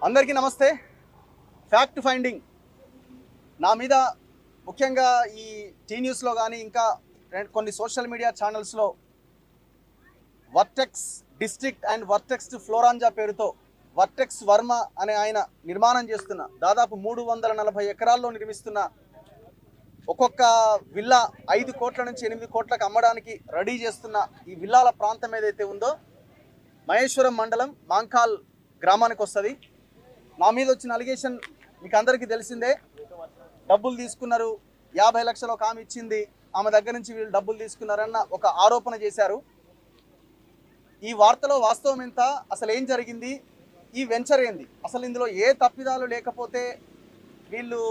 అందరికీ నమస్తే. Fact finding నా మీద ముఖ్యంగా ఈ టీ న్యూస్లో కానీ ఇంకా కొన్ని సోషల్ మీడియా ఛానల్స్లో వర్టెక్స్ డిస్ట్రిక్ట్ అండ్ వర్టెక్స్ ఫ్లోరాంజా పేరుతో వర్టెక్స్ వర్మ అనే ఆయన నిర్మాణం చేస్తున్న దాదాపు 340 ఎకరాల్లో నిర్మిస్తున్న ఒక్కొక్క విల్లా 5 కోట్ల నుంచి 8 కోట్లకు అమ్మడానికి రెడీ చేస్తున్న ఈ విల్లాల ప్రాంతం ఏదైతే ఉందో మహేశ్వరం మండలం మాంకాల్ గ్రామానికి వస్తుంది. నా మీద వచ్చిన అలిగేషన్ మీకు అందరికీ తెలిసిందే. డబ్బులు తీసుకున్నారు, 50 లక్షలు ఒక ఆమె ఇచ్చింది, ఆమె దగ్గర నుంచి వీళ్ళు డబ్బులు తీసుకున్నారన్న ఒక ఆరోపణ చేశారు. ఈ వార్తలో వాస్తవం ఎంత, అసలు ఏం జరిగింది, ఈ వెంచర్ ఏంది, అసలు ఇందులో ఏ తప్పిదాలు లేకపోతే వీళ్ళు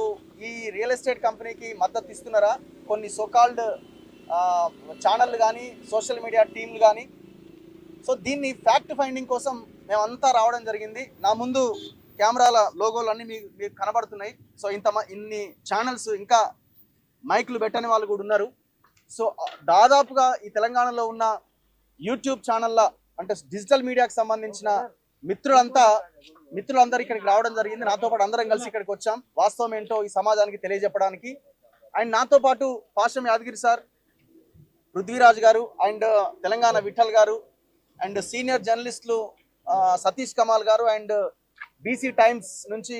ఈ రియల్ ఎస్టేట్ కంపెనీకి మద్దతు ఇస్తున్నారా, కొన్ని సోకాల్డ్ ఛానళ్ళు కానీ సోషల్ మీడియా టీంలు కానీ. సో దీన్ని ఫ్యాక్ట్ ఫైండింగ్ కోసం మేమంతా రావడం జరిగింది. నా ముందు కెమెరాల లోగోలు అన్నీ మీకు కనబడుతున్నాయి. సో ఇన్ని ఛానల్స్, ఇంకా మైకులు పెట్టని వాళ్ళు కూడా ఉన్నారు. సో దాదాపుగా ఈ తెలంగాణలో ఉన్న యూట్యూబ్ ఛానళ్ళ అంటే డిజిటల్ మీడియాకి సంబంధించిన మిత్రులందరూ ఇక్కడికి రావడం జరిగింది. నాతో పాటు అందరం కలిసి ఇక్కడికి వచ్చాం. వాస్తవం ఏంటో ఈ సమాజానికి తెలియజెప్పడానికి. అండ్ నాతో పాటు పాషం యాదగిరి సార్, పృథ్వీరాజ్ గారు, అండ్ తెలంగాణ విఠల్ గారు, అండ్ సీనియర్ జర్నలిస్టులు సతీష్ కమాల్ గారు, అండ్ బీసీ టైమ్స్ నుంచి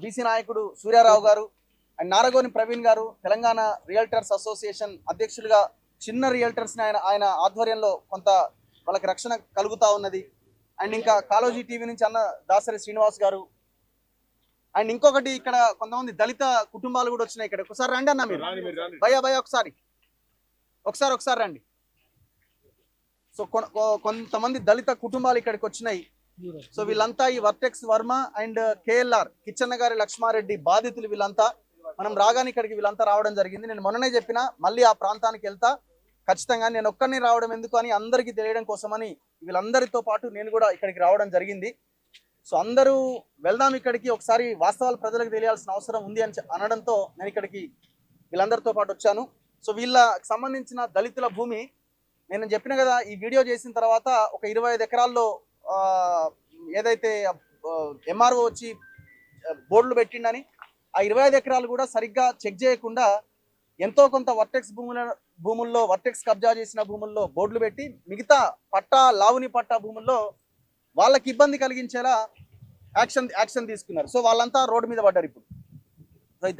బీసీ నాయకుడు సూర్యారావు గారు, అండ్ నారగోని ప్రవీణ్ గారు, తెలంగాణ రియల్టర్స్ అసోసియేషన్ అధ్యక్షులుగా చిన్న రియల్టర్స్ని ఆయన ఆధ్వర్యంలో కొంత వాళ్ళకి రక్షణ కలుగుతూ ఉన్నది. అండ్ ఇంకా కాలోజీ టీవీ నుంచి అన్న దాసరి శ్రీనివాస్ గారు, అండ్ ఇంకొకటి ఇక్కడ కొంతమంది దళిత కుటుంబాలు కూడా వచ్చినాయి. ఇక్కడ ఒకసారి రండి అన్న, మీరు భయ ఒకసారి రండి. సో కొంతమంది దళిత కుటుంబాలు ఇక్కడికి వచ్చినాయి. సో వీళ్ళంతా ఈ vertex Varma and KLR Kichanna గారి లక్ష్మారెడ్డి బాధితులు. వీళ్ళంతా మనం రాగానే ఇక్కడికి వీళ్ళంతా రావడం జరిగింది. నేను మొన్ననే చెప్పిన మళ్ళీ ఆ ప్రాంతానికి వెళ్తా ఖచ్చితంగా. నేను ఒక్కరిని రావడం ఎందుకు అని అందరికీ తెలియడం కోసమని వీళ్ళందరితో పాటు నేను కూడా ఇక్కడికి రావడం జరిగింది. సో అందరూ వెళ్దాం ఇక్కడికి, ఒకసారి వాస్తవాలు ప్రజలకు తెలియాల్సిన అవసరం ఉంది అని అనడంతో నేను ఇక్కడికి వీళ్ళందరితో పాటు వచ్చాను. సో వీళ్ళకి సంబంధించిన దళితుల భూమి నేను చెప్పిన కదా, ఈ వీడియో చేసిన తర్వాత ఒక 25 ఎకరాల్లో ఏదైతే ఎంఆర్ఓ వచ్చి బోర్డులు పెట్టిండని ఆ 25 ఎకరాలు కూడా సరిగ్గా చెక్ చేయకుండా ఎంతో కొంత వర్టెక్స్ భూముల్లో వర్టెక్స్ కబ్జా చేసిన భూముల్లో బోర్డులు పెట్టి మిగతా లావుని పట్టా భూముల్లో వాళ్ళకి ఇబ్బంది కలిగించేలా యాక్షన్ తీసుకున్నారు. సో వాళ్ళంతా రోడ్డు మీద పడ్డారు. ఇప్పుడు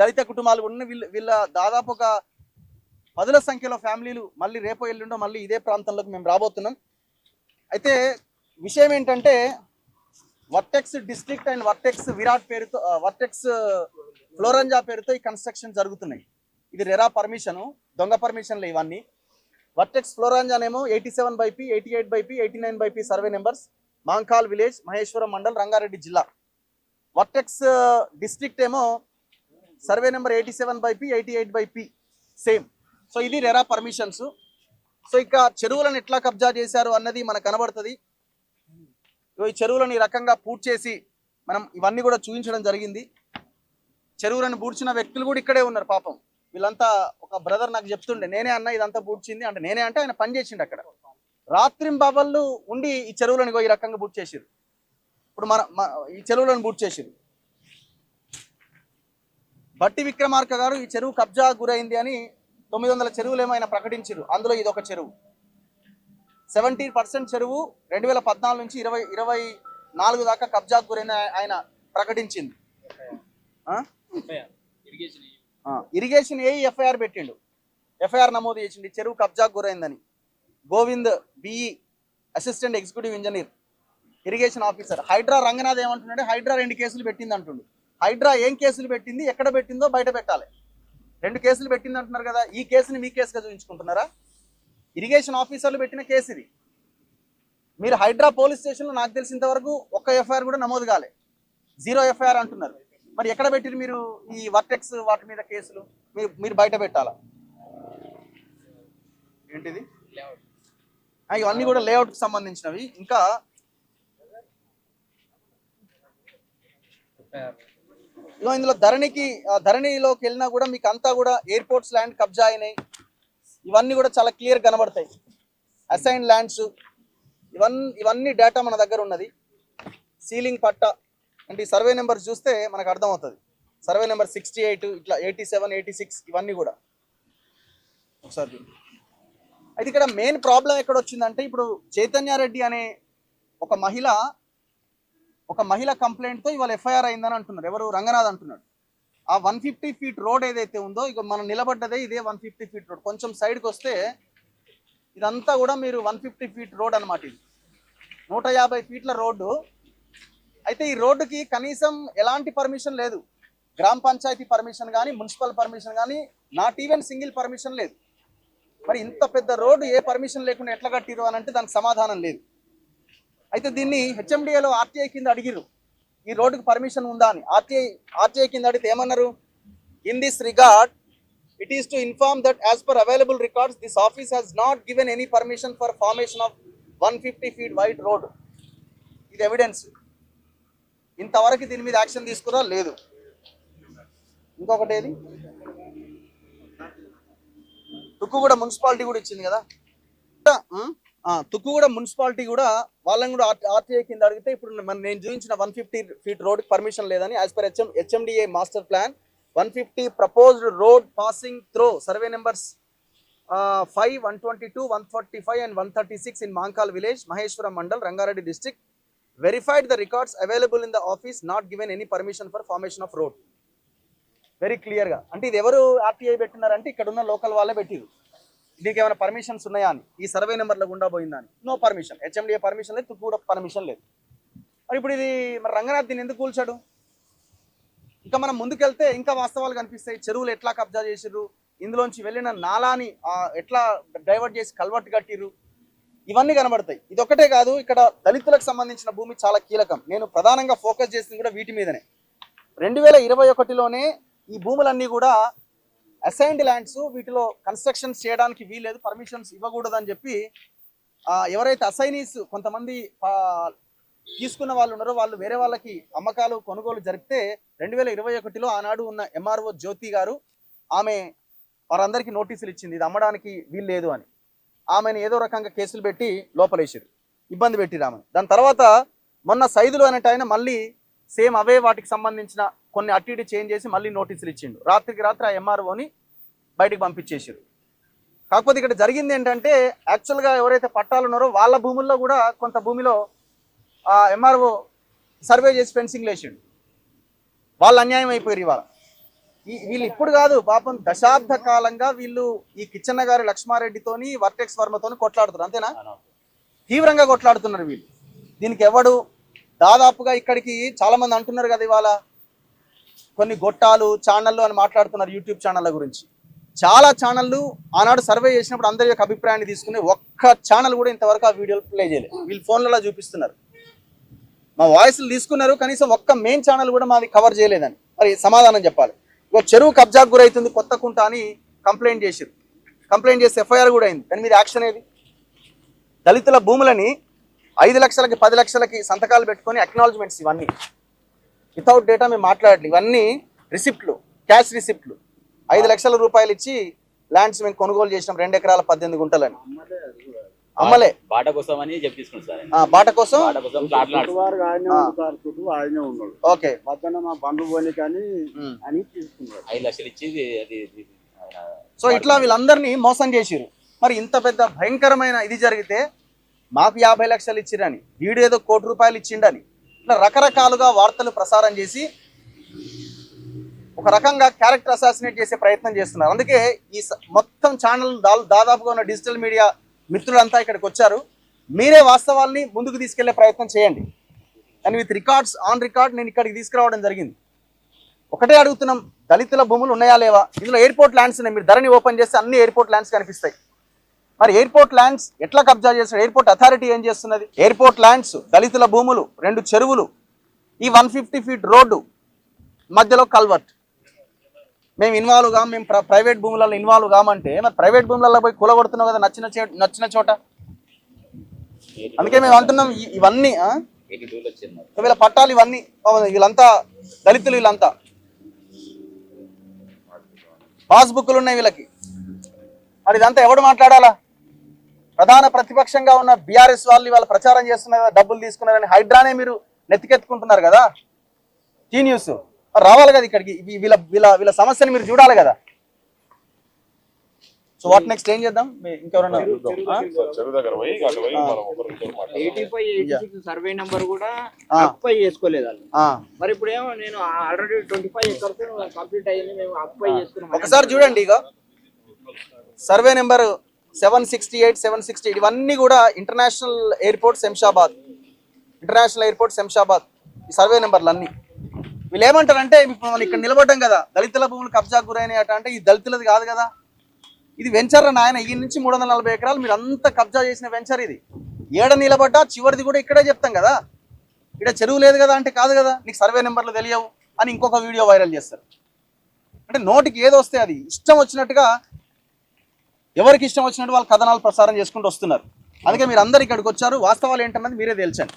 దళిత కుటుంబాలు ఉన్న వీళ్ళ దాదాపు ఒక 10ల సంఖ్యలో ఫ్యామిలీలు మళ్ళీ రేపో ఎల్లుండో మళ్ళీ ఇదే ప్రాంతంలోకి మేము రాబోతున్నాం. అయితే విషయం ఏంటంటే vertex district and vertex Virat పేరుతో వర్టెక్స్ ఫ్లోరంజా పేరుతో ఈ కన్స్ట్రక్షన్ జరుగుతున్నాయి. ఇది రెరా పర్మిషను, దొంగ పర్మిషన్లు ఇవన్నీ. వర్టెక్స్ ఫ్లోరంజానేమో 87/P, 88/P, 89/P survey numbers, Mankal village, Maheshwaram mandal, Rangareddy జిల్లా. వర్టెక్స్ డిస్ట్రిక్ట్ ఏమో survey number 87/P, 88/P same. So ఇది రెరా పర్మిషన్స్. సో ఇక చెరువులను ఎట్లా కబ్జా చేశారు అన్నది మనకు కనబడుతుంది. ఈ చెరువులను ఈ రకంగా పూడ్చి చేసి మనం ఇవన్నీ కూడా చూపించడం జరిగింది. చెరువులను పూడ్చిన వ్యక్తులు కూడా ఇక్కడే ఉన్నారు పాపం. వీళ్ళంతా ఒక బ్రదర్ నాకు చెప్తుండే, నేనే అన్న ఇదంతా పూడ్చింది అంటే, నేనే అంటే ఆయన పని చేసిండు అక్కడ. రాత్రింబాబళ్ళు ఉండి ఈ చెరువులను ఈ రకంగా పూడ్చి చేసిరు. ఇప్పుడు ఈ చెరువులను పూడ్చి చేసిరు. బట్టి విక్రమార్క గారు ఈ చెరువు కబ్జా గురైంది అని 900 చెరువులు ఏమైనా ప్రకటించారు. అందులో ఇది ఒక చెరువు. 70% చెరువు 2014 నుంచి 2024 దాకా కబ్జాకు గురైన ఆయన ప్రకటించింది. ఇరిగేషన్ ఎఫ్ఐఆర్ పెట్టిండు, ఎఫ్ఐఆర్ నమోదు చేసిండు చెరువు కబ్జాకు గురైందని. Govind BE assistant executive engineer irrigation officer. Hydraa Ranganath ఏమంటుండే, హైడ్రా 2 కేసులు పెట్టింది అంటుండు. హైడ్రా ఏం కేసులు పెట్టింది, ఎక్కడ పెట్టిందో బయట పెట్టాలి. 2 కేసులు పెట్టింది అంటున్నారు కదా, ఈ కేసుని మీ కేసుగా చూపించుకుంటున్నారా? ఇరిగేషన్ ఆఫీసర్లు పెట్టిన కేసు ఇది. మీరు హైడ్రా పోలీస్ స్టేషన్లో నాకు తెలిసినంత వరకు ఒక్క ఎఫ్ఐఆర్ కూడా నమోదు కాలే, 0 ఎఫ్ఐఆర్ అంటున్నారు. మరి ఎక్కడ పెట్టిరు మీరు ఈ వర్టెక్స్ వాటి మీద కేసులు? మీరు బయట పెట్టాలా ఏంటిది? ఇవన్నీ కూడా లేఅవుట్కి సంబంధించినవి. ఇంకా ఇందులో ధరణిలోకి వెళ్ళినా కూడా మీకు అంతా కూడా ఎయిర్పోర్ట్స్ ల్యాండ్ కబ్జా అయినాయి. ఇవన్నీ కూడా చాలా క్లియర్ కనబడతాయి. అసైన్ ల్యాండ్స్ ఇవన్నీ డేటా మన దగ్గర ఉన్నది. సీలింగ్ పట్ట అంటే ఈ సర్వే నెంబర్ చూస్తే మనకు అర్థమవుతుంది. సర్వే నెంబర్ 68 ఇట్లా 87, 86 ఇవన్నీ కూడా ఒకసారి. అయితే ఇక్కడ మెయిన్ ప్రాబ్లం ఎక్కడ వచ్చిందంటే, ఇప్పుడు చైతన్యారెడ్డి అనే ఒక మహిళ కంప్లైంట్తో ఇవాళ ఎఫ్ఐఆర్ అయిందని అంటున్నారు. ఎవరు? రంగనాథ్ అంటున్నాడు. ఆ 150 ఫీట్ రోడ్ ఏదైతే ఉందో, ఇక మనం నిలబడ్డదే ఇదే 150 ఫీట్ రోడ్. కొంచెం సైడ్కి వస్తే ఇదంతా కూడా మీరు 150 ఫీట్ రోడ్ అనమాట. ఇది 150 ఫీట్ల రోడ్డు. అయితే ఈ రోడ్డుకి కనీసం ఎలాంటి పర్మిషన్ లేదు. గ్రామ పంచాయతీ పర్మిషన్ కానీ, మున్సిపల్ పర్మిషన్ కానీ, నాట్ ఈవెన్ సింగిల్ పర్మిషన్ లేదు. మరి ఇంత పెద్ద రోడ్డు ఏ పర్మిషన్ లేకుండా ఎట్లా కట్టిరు అని అంటే దానికి సమాధానం లేదు. అయితే దీన్ని హెచ్ఎండిఏలో ఆర్టీఐ కింద అడిగిరు, ఈ రోడ్డుకి పర్మిషన్ ఉందా అని. ఆర్టీఐ కింద అడిగితే ఏమన్నారు? In this regard it is to inform that as per available records this office has not given any permission for formation of 150 feet wide road. ఇది ఎవిడెన్స్. ఇంతవరకు దీని మీద యాక్షన్ తీసుకురా లేదు. ఇంకొకటి ఏది, తుక్కుగూడ మున్సిపాలిటీ కూడా ఇచ్చింది కదా. తుక్కుగూడ మున్సిపాలిటీ కూడా వాళ్ళని కూడా ఆర్టీఐ కింద అడిగితే ఇప్పుడు నేను చూపించిన 150 ఫీట్ రోడ్ పర్మిషన్ లేదని. As per HMDA master plan 150 proposed road passing throw survey numbers 5, 122, 145 and 136 in Mankal village, Maheshwaram Mandal, Rangareddy district, verified the records available in the office, not given any permission for formation of road. Very క్లియర్గా. అంటే ఇది ఎవరు RTI పెట్టినారంటే ఇక్కడ ఉన్న local వాళ్ళే పెట్టిరు. దీనికి ఏమైనా పర్మిషన్స్ ఉన్నాయా అని, ఈ సర్వే నెంబర్లో గుండా పోయిందా అని. No permission. హెచ్ఎండిఏ పర్మిషన్ లేదు, తుక్కు కూడా పర్మిషన్ లేదు. మరి ఇప్పుడు ఇది మరి రంగనాథ్ దీన్ని ఎందుకు కూల్చాడు? ఇంకా మనం ముందుకెళ్తే ఇంకా వాస్తవాలు కనిపిస్తాయి. చెరువులు ఎట్లా కబ్జా చేసిర్రు, ఇందులోంచి వెళ్ళిన నాలాని ఎట్లా డైవర్ట్ చేసి కల్వర్ట్ కట్టిర్రు, ఇవన్నీ కనబడతాయి. ఇది ఒకటే కాదు, ఇక్కడ దళితులకు సంబంధించిన భూమి చాలా కీలకం. నేను ప్రధానంగా ఫోకస్ చేసింది కూడా వీటి మీదనే. 2021లోనే ఈ భూములన్నీ కూడా అసైన్డ్ ల్యాండ్స్, వీటిలో కన్స్ట్రక్షన్స్ చేయడానికి వీలేదు, పర్మిషన్స్ ఇవ్వకూడదని చెప్పి ఎవరైతే అసైనీస్ కొంతమంది తీసుకున్న వాళ్ళు ఉన్నారో వాళ్ళు వేరే వాళ్ళకి అమ్మకాలు కొనుగోలు జరిపితే 2021లో ఆనాడు ఉన్న ఎంఆర్ఓ జ్యోతి గారు ఆమె వారందరికీ నోటీసులు ఇచ్చింది, ఇది అమ్మడానికి వీల్లేదు అని. ఆమెను ఏదో రకంగా కేసులు పెట్టి లోపలేసారు, ఇబ్బంది పెట్టిరు ఆమెను. దాని తర్వాత మొన్న సైదులు అనేట ఆయన మళ్ళీ సేమ్ అవే వాటికి సంబంధించిన కొన్ని అటు ఇటు చేంజ్ చేసి మళ్ళీ నోటీసులు ఇచ్చిండు. రాత్రికి రాత్రి ఆ ఎంఆర్ఓని బయటకు పంపించేసారు. కాకపోతే ఇక్కడ జరిగింది ఏంటంటే, యాక్చువల్గా ఎవరైతే పట్టాలు ఉన్నారో వాళ్ళ భూముల్లో కూడా కొంత భూమిలో ఆ ఎంఆర్ఓ సర్వే చేసి ఫెన్సింగ్ వేసిండు. వాళ్ళు అన్యాయం అయిపోయారు. ఇవాళ వీళ్ళు ఇప్పుడు కాదు పాపం, దశాబ్ద కాలంగా వీళ్ళు ఈ కిచ్చన్న గారి లక్ష్మారెడ్డితోని వర్టెక్స్ వర్మతోని కొట్లాడుతున్నారు. అంతేనా? తీవ్రంగా కొట్లాడుతున్నారు వీళ్ళు. దీనికి ఎవడు దాదాపుగా ఇక్కడికి చాలా మంది అంటున్నారు కదా, ఇవాళ కొన్ని గొట్టాలు ఛానళ్ళు అని మాట్లాడుతున్నారు యూట్యూబ్ ఛానళ్ళ గురించి. చాలా ఛానళ్ళు ఆనాడు సర్వే చేసినప్పుడు అందరి యొక్క అభిప్రాయాన్ని తీసుకుని ఒక్క ఛానల్ కూడా ఇంతవరకు ఆ వీడియోలు ప్లే చేయలేదు. వీళ్ళు ఫోన్లలో చూపిస్తున్నారు, మా వాయిస్లు తీసుకున్నారు, కనీసం ఒక్క మెయిన్ ఛానల్ కూడా మాది కవర్ చేయలేదని. మరి సమాధానం చెప్పాలి. ఒక చెరువు కబ్జాకు గురవుతుంది కొత్తకుంట అని కంప్లైంట్ చేశారు. కంప్లైంట్ చేసి ఎఫ్ఐఆర్ కూడా అయింది. దాని మీద యాక్షన్ ఏది? దళితుల భూములని 5 లక్షలకి 10 లక్షలకి సంతకాలు పెట్టుకొని అక్నాలజ్మెంట్స్, ఇవన్నీ వితౌట్ డేటా మేము మాట్లాడట్లేదు. ఇవన్నీ రిసిప్ట్లు, క్యాష్ రిసిప్ట్లు. 5 లక్షల రూపాయలు ఇచ్చి ల్యాండ్స్ మేము కొనుగోలు చేసినాం 2 ఎకరాల 18 గుంటలని. అమ్మలే బాట కోసం అని చెప్పి తీసుకున్నాం సార్. బాట కోసం ఓకే మా బండ్లు పోనీ కానీ అని తీసుకున్నారు. 5 లక్షలు ఇచ్చి. సో ఇట్లా వీళ్ళందరినీ మోసం చేసిరు. మరి ఇంత పెద్ద భయంకరమైన ఇది జరిగితే మాకు 50 లక్షలు ఇచ్చిరని, వీడు ఏదో 1 కోటి రూపాయలు ఇచ్చిండని, ఇట్లా రకరకాలుగా వార్తలు ప్రసారం చేసి ఒక రకంగా క్యారెక్టర్ అసాసినేట్ చేసే ప్రయత్నం చేస్తున్నారు. అందుకే ఈ మొత్తం ఛానల్ దాదాపుగా ఉన్న డిజిటల్ మీడియా మిత్రులంతా ఇక్కడికి వచ్చారు. మీరే వాస్తవాల్ని ముందుకు తీసుకెళ్లే ప్రయత్నం చేయండి. And with records on record నేను ఇక్కడికి తీసుకురావడం జరిగింది. ఒకటే అడుగుతున్నాం, దళితుల భూములు ఉన్నాయా లేవా? ఇందులో ఎయిర్పోర్ట్ ల్యాండ్స్ ఉన్నాయి. మీరు ధరని ఓపెన్ చేస్తే అన్ని ఎయిర్పోర్ట్ ల్యాండ్స్ కనిపిస్తాయి. మరి ఎయిర్పోర్ట్ ల్యాండ్స్ ఎట్లా కబ్జా చేస్తారు? ఎయిర్పోర్ట్ అథారిటీ ఏం చేస్తున్నది? ఎయిర్పోర్ట్ ల్యాండ్స్, దళితుల భూములు, 2 చెరువులు, ఈ 150 ఫీట్ రోడ్డు మధ్యలో కల్వర్ట్. మేము ఇన్వాల్వ్ కాము, మేము ప్రైవేట్ భూములలో ఇన్వాల్వ్ కామంటే మరి ప్రైవేట్ భూములలో పోయి కూలగొడుతున్నాం కదా నచ్చిన చోట. అందుకే మేము అంటున్నాం ఇవన్నీ వీళ్ళ పట్టాలు, ఇవన్నీ వీళ్ళంతా దళితులు, వీళ్ళంతా పాస్బుక్లు ఉన్నాయి వీళ్ళకి. మరి ఇదంతా ఎవడు మాట్లాడాలా? ప్రధాన ప్రతిపక్షంగా ఉన్న బీఆర్ఎస్ వాళ్ళు ఇవాళ ప్రచారం చేస్తున్నారు కదా, డబ్బులు తీసుకున్నారని. హైడ్రానే మీరు నెత్తికెత్తుకుంటున్నారు కదా. టీ న్యూస్ రావాలి కదా ఇక్కడికి, వీళ్ళ వీళ్ళ వీళ్ళ సమస్యని మీరు చూడాలి కదా. సో వాట్ నెక్స్ట్ ఏం చేద్దాం? ఇంకెవరన్నా సర్వే నెంబర్ కూడా అప్లై చేసుకోలేదు వాళ్ళు. మరి ఇప్పుడు ఏమో నేను ఆల్రెడీ 25 ఎకర్స్ కంప్లీట్ అయ్యింది, మేము అప్లై చేసుకున్నాం. ఒకసారి చూడండి, ఇక సర్వే నెంబర్ 768, 768 ఇవన్నీ కూడా international airport Shamshabad, international airport Shamshabad ఈ సర్వే నెంబర్లు అన్ని. వీళ్ళు ఏమంటారంటే ఇప్పుడు మనం ఇక్కడ నిలబడ్డాం కదా, దళితుల భూములు కబ్జా గురైనాయి అట, అంటే ఇది దళితులది కాదు కదా, ఇది వెంచర్ నాయన. ఈ నుంచి 340 ఎకరాలు మీరు అంతా కబ్జా చేసిన వెంచర్ ఇది. ఏడ నిలబడ్డా చివరిది కూడా ఇక్కడే చెప్తాం కదా, ఇక్కడ చెరువు లేదు కదా అంటే కాదు కదా, నీకు సర్వే నెంబర్లు తెలియవు అని ఇంకొక వీడియో వైరల్ చేస్తారు. అంటే నోటికి ఏదో వస్తే అది ఇష్టం వచ్చినట్టుగా, ఎవరికి ఇష్టం వచ్చినట్టు వాళ్ళు కథనాలు ప్రసారం చేసుకుంటూ వస్తున్నారు. అందుకే మీరు అందరు ఇక్కడికి వచ్చారు, వాస్తవాలు ఏంటన్నది మీరే తేల్చండి.